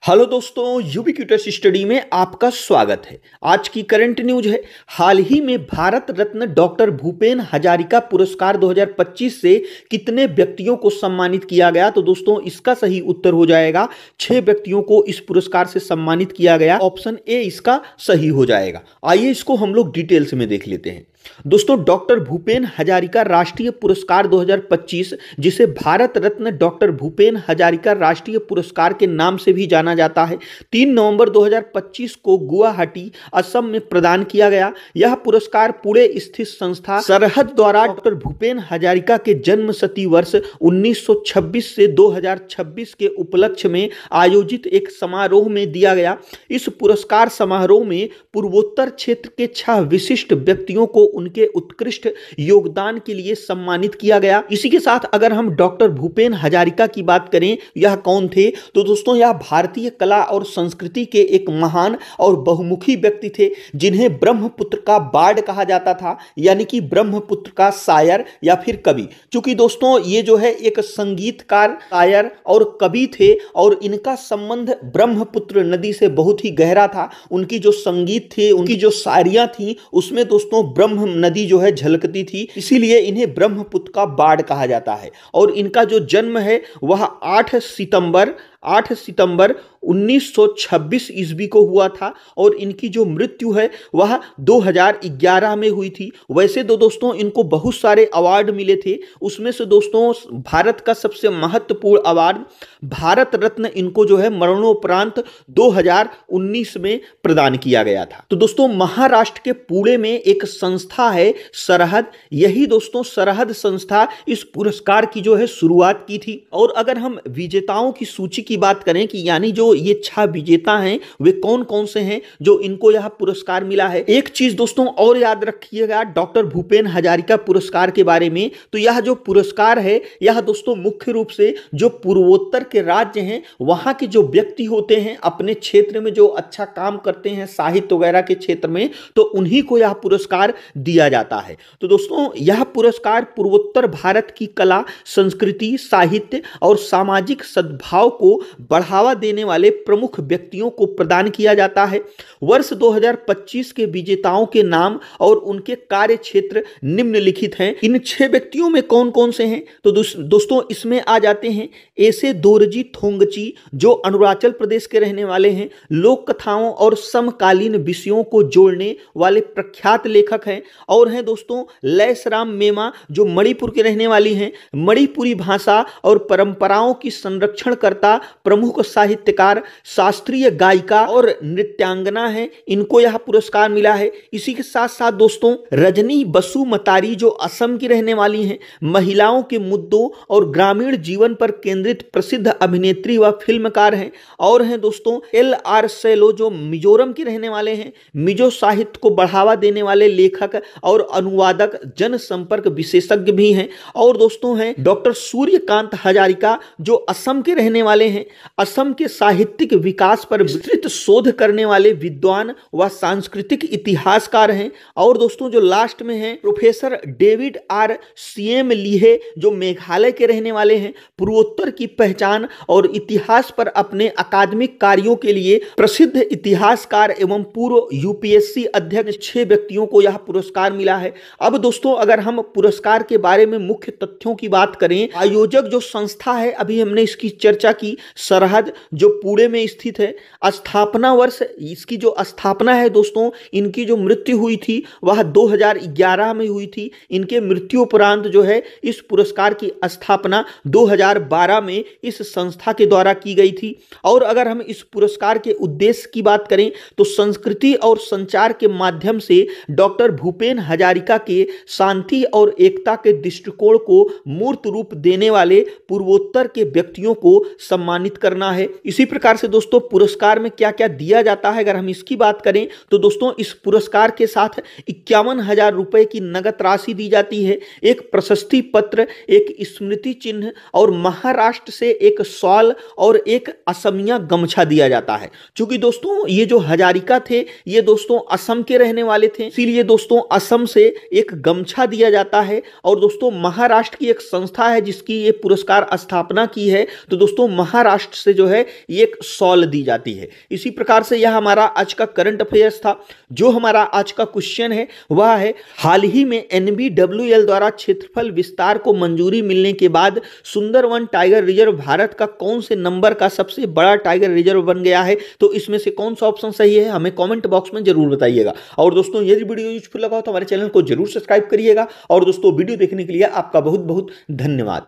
Hello दोस्तों, यूबीक्विटस study में आपका स्वागत है। आज की करंट न्यूज है। हाल ही में भारत रत्न डॉक्टर भूपेन हजारिका पुरस्कार 2025 से कितने व्यक्तियों को सम्मानित किया गया? तो दोस्तों इसका सही उत्तर हो जाएगा 6 व्यक्तियों को इस पुरस्कार से सम्मानित किया गया। ऑप्शन ए इसका सही हो जाएगा। आइए इसको हम लोग डिटेल्स में देख लेते हैं। दोस्तों, डॉक्टर भूपेन हजारिका राष्ट्रीय पुरस्कार 2025, जिसे भारत रत्न डॉक्टर भूपेन हजारिका राष्ट्रीय पुरस्कार के नाम से भी जाना जाता है, 3 नवंबर 2025 को गुवाहाटी, असम में प्रदान किया गया। यह पुरस्कार पुणे स्थित संस्था सरहद द्वारा डॉक्टर भूपेन हजारिका के जन्म शती वर्ष 1926 से 2026 के उपलक्ष्य में आयोजित एक समारोह में दिया गया। इस पुरस्कार समारोह में पूर्वोत्तर क्षेत्र के 6 विशिष्ट व्यक्तियों को उनके उत्कृष्ट योगदान के लिए सम्मानित किया गया। इसी के साथ अगर हम डॉक्टर भूपेन हजारिका की बात करें, यह कौन थे? तो दोस्तों यह भारतीय कला और संस्कृति के एक महान और बहुमुखी व्यक्ति थे, जिन्हें ब्रह्मपुत्र का बार्ड कहा जाता था, यानी कि ब्रह्मपुत्र का शायर या फिर कवि। क्योंकि दोस्तों ये जो है एक संगीतकार, शायर और कवि थे और इनका संबंध ब्रह्मपुत्र नदी से बहुत ही गहरा था। उनकी जो संगीत थे, उनकी जो शायरियां थी, उसमें दोस्तों ब्रह्म नदी जो है झलकती थी, इसीलिए इन्हें ब्रह्मपुत्र का बाढ़ कहा जाता है। और इनका जो जन्म है वह 8 सितंबर 1926 ईस्वी को हुआ था और इनकी जो मृत्यु है वह 2011 में हुई थी। वैसे तो दोस्तों इनको बहुत सारे अवार्ड मिले थे, उसमें से दोस्तों भारत का सबसे महत्वपूर्ण अवार्ड भारत रत्न इनको जो है मरणोपरांत 2019 में प्रदान किया गया था। तो दोस्तों महाराष्ट्र के पुणे में एक संस्था है सरहद, यही दोस्तों सरहद संस्था इस पुरस्कार की जो है शुरुआत की थी। और अगर हम विजेताओं की सूची की बात करें कि यानी जो ये 6 विजेता हैं वे कौन कौन से हैं जो इनको यह पुरस्कार मिला है। एक चीज दोस्तों और याद रखिएगा डॉक्टर भूपेन हजारिका पुरस्कार के बारे में, तो यह जो पुरस्कार है यह दोस्तों मुख्य रूप से जो पूर्वोत्तर के राज्य हैं वहां के जो व्यक्ति होते हैं, अपने क्षेत्र में जो अच्छा काम करते हैं साहित्य वगैरह के क्षेत्र में, तो उन्हीं को यह पुरस्कार दिया जाता है। तो दोस्तों यह पुरस्कार पूर्वोत्तर भारत की कला, संस्कृति, साहित्य और सामाजिक सद्भाव को बढ़ावा देने वाले प्रमुख व्यक्तियों को प्रदान किया जाता है। वर्ष 2025 के विजेताओं के नाम और उनके कार्य क्षेत्र निम्नलिखित हैं। इन 6 व्यक्तियों में कौन कौन से हैं? तो दोस्तों इसमें आ जाते हैं ऐसे दोरजी थोंगची, जो अरुणाचल प्रदेश के रहने वाले हैं, लोक कथाओं और समकालीन विषयों को जोड़ने वाले प्रख्यात लेखक हैं। और हैं दोस्तों लैसराम मेमा, जो मणिपुर के रहने वाली हैं, मणिपुरी भाषा और परंपराओं की संरक्षणकर्ता, प्रमुख साहित्यकार, शास्त्रीय गायिका और नृत्यांगना है, इनको यह पुरस्कार मिला है। इसी के साथ साथ दोस्तों रजनी बसुमतारी, जो असम की रहने वाली हैं, महिलाओं के मुद्दों और ग्रामीण जीवन पर केंद्रित प्रसिद्ध अभिनेत्री व फिल्मकार हैं। और हैं दोस्तों LR सेलो, जो मिजोरम के रहने वाले हैं, मिजो साहित्य को बढ़ावा देने वाले लेखक और अनुवादक, जनसंपर्क विशेषज्ञ भी हैं। और दोस्तों हैं डॉक्टर सूर्यकांत हजारिका, जो असम के रहने वाले हैं, असम के साहित्यिक विकास पर विस्तृत शोध करने वाले विद्वान व सांस्कृतिक इतिहासकार हैं। और दोस्तों जो लास्ट में हैं प्रोफेसर डेविड R CM लीहे, जो मेघालय के रहने वाले हैं, पूर्वोत्तर की पहचान और इतिहास पर अपने अकादमिक कार्यों के लिए प्रसिद्ध इतिहासकार एवं पूर्व UPSC अध्यक्ष। 6 व्यक्तियों को यह पुरस्कार मिला है। अब दोस्तों अगर हम पुरस्कार के बारे में मुख्य तथ्यों की बात करें, आयोजक जो संस्था है, अभी हमने इसकी चर्चा की, सरहद, जो पुणे में स्थित है। स्थापना वर्ष, इसकी जो स्थापना है दोस्तों, इनकी जो मृत्यु हुई थी वह 2011 में हुई थी। इनके मृत्यु उपरांत जो है इस पुरस्कार की स्थापना 2012 में इस संस्था के द्वारा की गई थी। और अगर हम इस पुरस्कार के उद्देश्य की बात करें तो संस्कृति और संचार के माध्यम से डॉक्टर भूपेन हजारिका के शांति और एकता के दृष्टिकोण को मूर्त रूप देने वाले पूर्वोत्तर के व्यक्तियों को सम्मानित करना है। इसी प्रकार से दोस्तों पुरस्कार में क्या क्या दिया जाता है, अगर हम इसकी बात करें तो दोस्तों इस पुरस्कार के साथ 51,000 रुपए की नगद राशि दी जाती है, एक प्रशस्ति पत्र, एक स्मृति चिन्ह और महाराष्ट्र से एक शॉल और एक असमिया गमछा दिया जाता है। क्योंकि दोस्तों ये जो हजारिका थे ये दोस्तों असम के रहने वाले थे, इसीलिए दोस्तों असम से एक गमछा दिया जाता है। और दोस्तों महाराष्ट्र की एक संस्था है जिसकी ये पुरस्कार स्थापना की है, तो दोस्तों महाराष्ट्र महाराष्ट्र से जो है एक शॉल दी जाती है। इसी प्रकार से यह हमारा आज का करंट अफेयर्स था। जो हमारा आज का क्वेश्चन है वह है, हाल ही में NBWL द्वारा क्षेत्रफल विस्तार को मंजूरी मिलने के बाद सुंदरवन टाइगर रिजर्व भारत का कौन से नंबर का सबसे बड़ा टाइगर रिजर्व बन गया है? तो इसमें से कौन सा ऑप्शन सही है हमें कमेंट बॉक्स में जरूर बताइएगा। और दोस्तों यदि वीडियो यूजफुल लगा हो तो हमारे चैनल को जरूर सब्सक्राइब करिएगा। और दोस्तों वीडियो देखने के लिए आपका बहुत बहुत धन्यवाद।